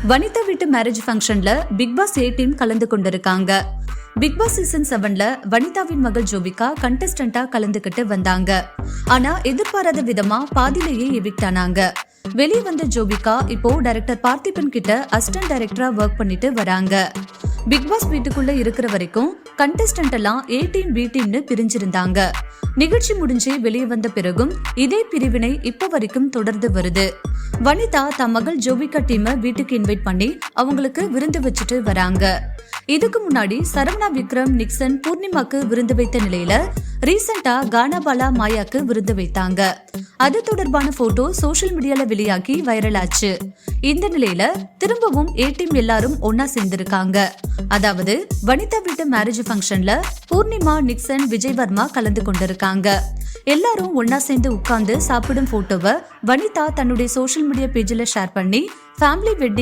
வனிதா வீட்டு மேரேஜ் ஃபங்க்ஷன்ல big pass 8 team கலந்து கொண்டிருக்காங்க. பிக் பாஸ் சீசன் 7ல வனிதாவின் மகள் ஜோவிகா கண்டஸ்டன்டா கலந்துகிட்டு வந்தாங்க. ஆனா எதிர்பாராத விதமா பாதியிலேயே எவிக்ட் ஆனாங்க. வெளியே வந்த ஜோவிகா இப்போ டைரக்டர் பார்த்திபன் கிட்ட அசிஸ்டன்ட் டைரக்டரா ஒர்க் பண்ணிட்டு வராங்க. பிக் பாஸ் வீட்டுக்குள்ள இருக்கிற வரைக்கும் கண்டஸ்டன்ட் எல்லாம் A டீம் B டீம்னு பிரிஞ்சிருந்தாங்க. நிகழ்ச்சி முடிஞ்சு வெளியே வந்த பிறகும் இதே பிரிவினை இப்ப வரைக்கும் தொடர்ந்து வருது. வனிதா தம் மகள் ஜோவிகா டீமை வீட்டுக்கு இன்வைட் பண்ணி அவங்களுக்கு விருந்து வச்சுட்டு வராங்க. இதுக்கு முன்னாடி சரவணா விக்ரம், நிக்சன், பூர்ணிமாக்கு விருந்து வைத்த நிலையில ரீசெண்டா கானாபாலா, மாயாக்கு விருந்து வைத்தாங்க. அது தொடர்பான போட்டோ சோசியல் மீடியால வெளியாகி வைரல் ஆச்சு. இந்த நிலையில திரும்பவும் A டீம் எல்லாரும் ஒன்னா சேர்ந்திருக்காங்க. அதாவது வனிதா வீட்டு மேரேஜ் ஃபங்க்ஷன்ல பூர்ணிமா, நிக்சன், விஜய் வர்மா கலந்து கொண்டிருக்காங்க. எல்லாரும் ஒன்னா சேர்ந்து உட்கார்ந்து சாப்பிடும் போட்டோவை வனிதா தன்னுடைய சோசியல் மீடியா பேஜ்ல ஷேர் பண்ணி ஃபேமிலி வெட்டிங்